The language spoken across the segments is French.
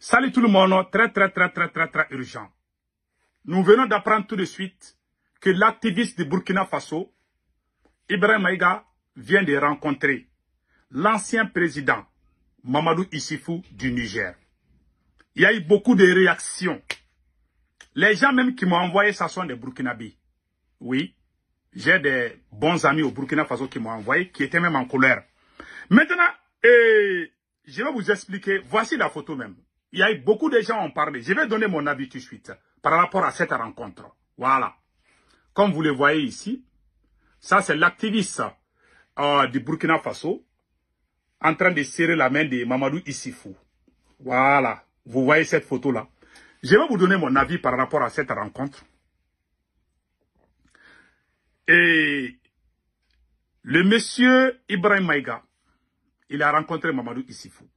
Salut tout le monde, très urgent. Nous venons d'apprendre tout de suite que l'activiste de Burkina Faso, Ibrahim Maïga, vient de rencontrer l'ancien président Mamadou Issifou du Niger. Il y a eu beaucoup de réactions. Les gens même qui m'ont envoyé ça sont des Burkinabés. Oui, j'ai des bons amis au Burkina Faso qui m'ont envoyé, qui étaient même en colère. Maintenant, je vais vous expliquer, voici la photo même. Il y a eu beaucoup de gens ont parlé. Je vais donner mon avis tout de suite par rapport à cette rencontre. Voilà. Comme vous le voyez ici, ça c'est l'activiste du Burkina Faso en train de serrer la main de Mamadou Issifou. Voilà. Vous voyez cette photo-là. Je vais vous donner mon avis par rapport à cette rencontre. Et le monsieur Ibrahim Maïga, il a rencontré Mamadou Issifou.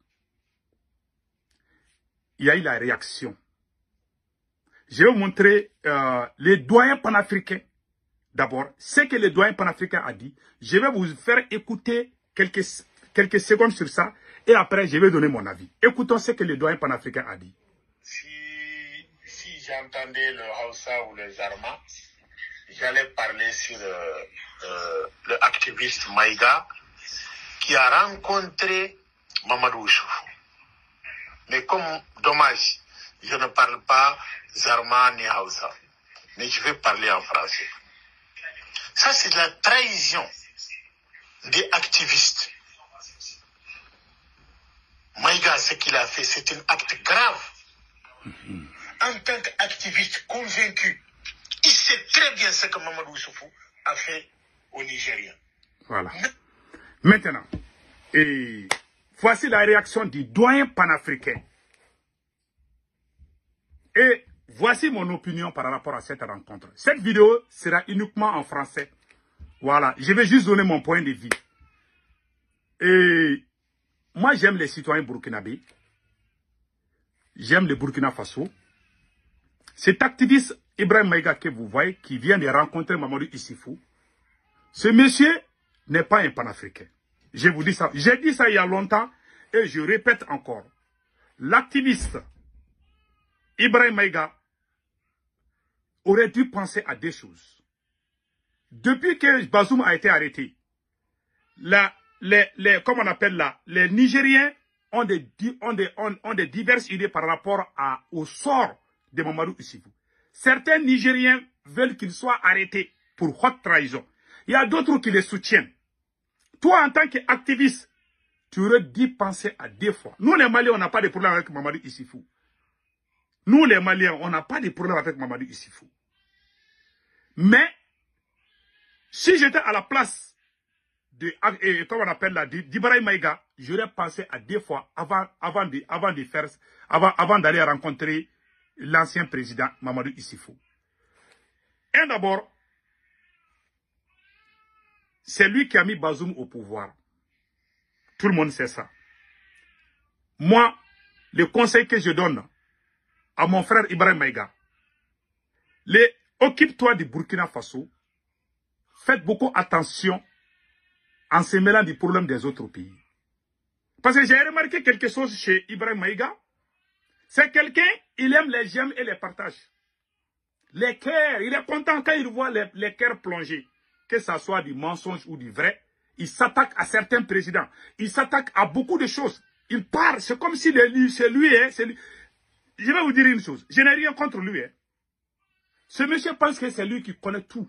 Il y a eu la réaction. Je vais vous montrer les doyens panafricains. D'abord, ce que le doyen panafricain a dit. Je vais vous faire écouter quelques secondes sur ça. Et après, je vais donner mon avis. Écoutons ce que le doyen panafricain a dit. Si j'entendais le Hausa ou le Zarma, j'allais parler sur le activiste Maïga qui a rencontré Mamadou Issifou. Mais comme dommage, je ne parle pas Zarma ni Hausa, mais je vais parler en français. Ça, c'est de la trahison des activistes. Maïga, ce qu'il a fait, c'est un acte grave. En tant qu'activiste convaincu, il sait très bien ce que Mamadou Issifou a fait aux Nigériens. Voilà. Maintenant, voici la réaction du doyen panafricain. Et voici mon opinion par rapport à cette rencontre. Cette vidéo sera uniquement en français. Voilà, je vais juste donner mon point de vue. Et moi, j'aime les citoyens burkinabés. J'aime le Burkina Faso. Cet activiste Ibrahim Maïga que vous voyez, qui vient de rencontrer Mamadou Issifou, ce monsieur n'est pas un panafricain. Je vous dis ça. J'ai dit ça il y a longtemps et je répète encore. L'activiste Ibrahim Maïga aurait dû penser à deux choses. Depuis que Bazoum a été arrêté, comme on appelle là, les Nigériens ont des diverses idées par rapport au sort de Mamadou Issifou. Certains Nigériens veulent qu'il soit arrêté pour haute trahison. Il y a d'autres qui les soutiennent. Toi, en tant qu'activiste, tu aurais dû penser à deux fois. Nous, les Maliens, on n'a pas de problème avec Mamadou Issifou. Nous, les Maliens, on n'a pas de problème avec Mamadou Issifou. Mais, si j'étais à la place comment on appelle là, d'Ibrahim Maïga, j'aurais pensé à deux fois avant d'aller rencontrer l'ancien président Mamadou Issifou. Et d'abord, c'est lui qui a mis Bazoum au pouvoir. Tout le monde sait ça. Moi, le conseil que je donne à mon frère Ibrahim Maïga, occupe-toi du Burkina Faso. Faites beaucoup attention en se mêlant du problème des autres pays. Parce que j'ai remarqué quelque chose chez Ibrahim Maïga. C'est quelqu'un, il aime les j'aime et les partages. Les cœurs, il est content quand il voit les cœurs plonger. Que ça soit du mensonge ou du vrai, il s'attaque à certains présidents. Il s'attaque à beaucoup de choses. Il part, c'est comme si c'est lui. Je vais vous dire une chose, je n'ai rien contre lui. Ce monsieur pense que c'est lui qui connaît tout.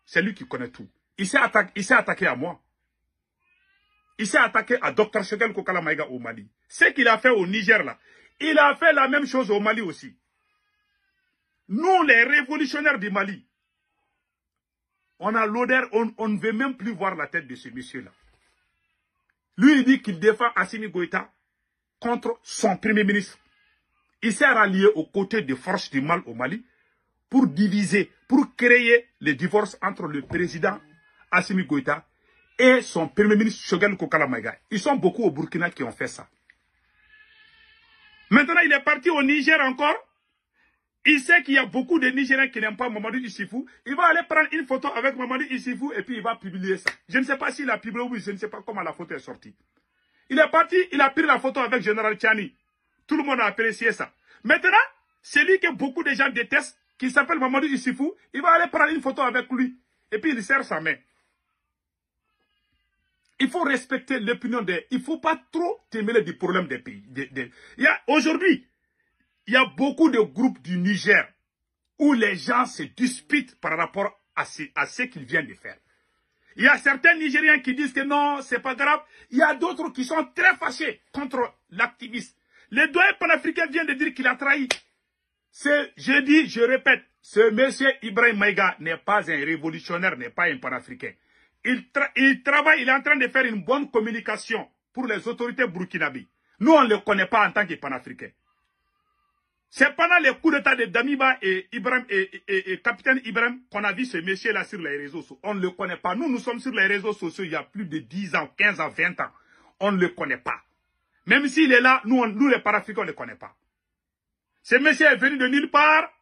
C'est lui qui connaît tout. Il s'est attaqué à moi. Il s'est attaqué à Dr Choguel Kokala Maïga au Mali. Ce qu'il a fait au Niger là, il a fait la même chose au Mali aussi. Nous, les révolutionnaires du Mali, on a l'odeur, on ne veut même plus voir la tête de ce monsieur-là. Lui, il dit qu'il défend Assimi Goïta contre son premier ministre. Il s'est rallié aux côtés des forces du mal au Mali pour diviser, pour créer le divorce entre le président Assimi Goïta et son premier ministre Choguel Kokala Maïga. Ils sont beaucoup au Burkina qui ont fait ça. Maintenant, il est parti au Niger encore. Il sait qu'il y a beaucoup de Nigériens qui n'aiment pas Mamadou Issifou. Il va aller prendre une photo avec Mamadou Issifou et puis il va publier ça. Je ne sais pas s'il a publié ou je ne sais pas comment la photo est sortie. Il est parti, il a pris la photo avec Général Tchani. Tout le monde a apprécié ça. Maintenant, celui que beaucoup de gens détestent, qui s'appelle Mamadou Issifou, il va aller prendre une photo avec lui. Et puis il serre sa main. Il faut respecter l'opinion des... Il ne faut pas trop témoigner du problème des pays. Aujourd'hui, il y a beaucoup de groupes du Niger où les gens se disputent par rapport à ce qu'ils viennent de faire. Il y a certains Nigériens qui disent que non, c'est pas grave. Il y a d'autres qui sont très fâchés contre l'activiste. Le doyen panafricain vient de dire qu'il a trahi. Je dis, je répète, ce monsieur Ibrahim Maïga n'est pas un révolutionnaire, n'est pas un panafricain. Il travaille, il est en train de faire une bonne communication pour les autorités burkinabées. Nous, on ne le connaît pas en tant que panafricain. C'est pendant les coups d'état de Damiba et capitaine Ibrahim qu'on a vu ce monsieur-là sur les réseaux sociaux. On ne le connaît pas. Nous sommes sur les réseaux sociaux il y a plus de 10 ans, 15 ans, 20 ans. On ne le connaît pas. Même s'il est là, nous les panafricains, on ne le connaît pas. Ce monsieur est venu de nulle part.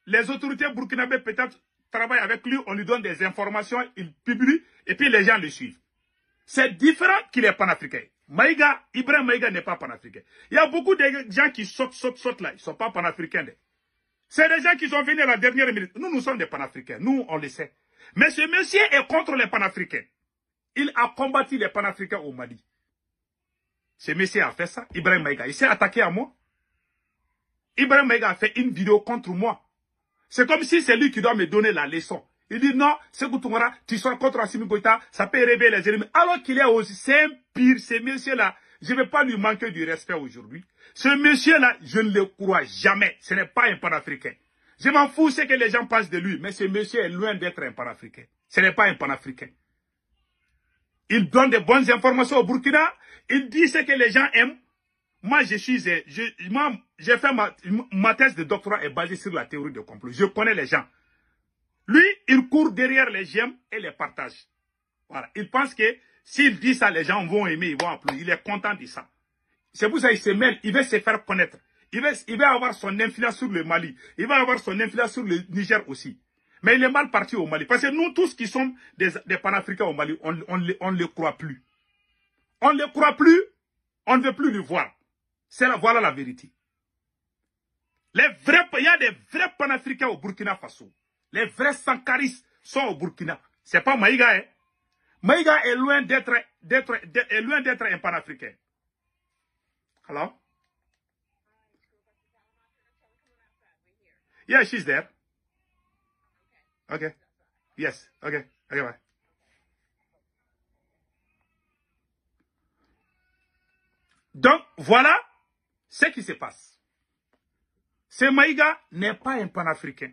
Les autorités burkinabées peut-être travaillent avec lui, on lui donne des informations, il publie, et puis les gens le suivent. C'est différent qu'il est panafricain. Ibrahim Maïga n'est pas panafricain. Il y a beaucoup de gens qui sautent là. Ils ne sont pas panafricains. C'est des gens qui sont venus à la dernière minute. Nous sommes des panafricains. Nous, on le sait. Mais ce monsieur est contre les panafricains. Il a combattu les panafricains au Mali. Ce monsieur a fait ça. Ibrahim Maïga, il s'est attaqué à moi. Ibrahim Maïga a fait une vidéo contre moi. C'est comme si c'est lui qui doit me donner la leçon. Il dit non, Sékou Toungara, tu sois contre Assimi Goïta, ça peut réveiller les ennemis. Alors qu'il est aussi, c'est un pire, ce monsieur-là, je ne vais pas lui manquer du respect aujourd'hui. Ce monsieur-là, je ne le crois jamais. Ce n'est pas un panafricain. Je m'en fous ce que les gens pensent de lui, mais ce monsieur est loin d'être un panafricain. Ce n'est pas un panafricain. Il donne de bonnes informations au Burkina, il dit ce que les gens aiment. Moi, j'ai fait ma thèse de doctorat est basée sur la théorie de complot. Je connais les gens. Lui, il court derrière les j'aime et les partage. Voilà. Il pense que s'il dit ça, les gens vont aimer, ils vont applaudir. Il est content de ça. C'est pour ça qu'il se mêle, il veut se faire connaître. Il va avoir son influence sur le Mali. Il va avoir son influence sur le Niger aussi. Mais il est mal parti au Mali. Parce que nous, tous qui sommes des panafricains au Mali, on ne le croit plus. On ne le croit plus, on ne veut plus le voir. Voilà la vérité. Il y a des vrais panafricains au Burkina Faso. Les vrais sankaristes sont au Burkina. C'est pas Maïga, hein. Maïga est loin d'être un panafricain. Hello? Yeah, she's there. Okay. Yes. Okay. Okay, bye. Donc, voilà ce qui se passe. Ce Maïga n'est pas un panafricain.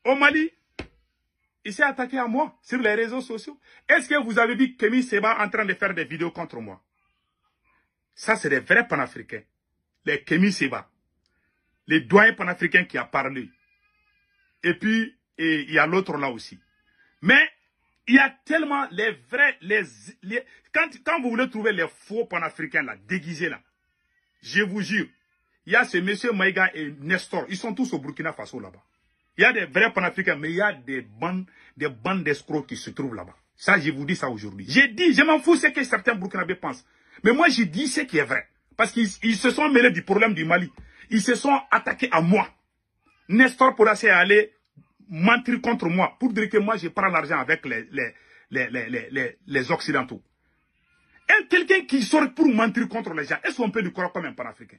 Au Mali, il s'est attaqué à moi sur les réseaux sociaux. Est-ce que vous avez vu Kémy Séba en train de faire des vidéos contre moi? Ça, c'est des vrais panafricains. Les Kémy Séba. Les doyens panafricains qui a parlé. Et puis, il y a l'autre là aussi. Mais, il y a tellement les vrais, quand vous voulez trouver les faux panafricains là, déguisés là, je vous jure, il y a ce monsieur Maïga et Nestor, ils sont tous au Burkina Faso là-bas. Il y a des vrais panafricains, mais il y a des bandes d'escrocs qui se trouvent là-bas. Ça, je vous dis ça aujourd'hui. J'ai dit, je m'en fous ce que certains Burkinabés pensent. Mais moi, je dis ce qui est vrai. Parce qu'ils se sont mêlés du problème du Mali. Ils se sont attaqués à moi. Nestor pourra aller mentir contre moi pour dire que moi, je prends l'argent avec les Occidentaux. Et quelqu'un qui sort pour mentir contre les gens, est-ce qu'on peut lui croire comme un panafricain?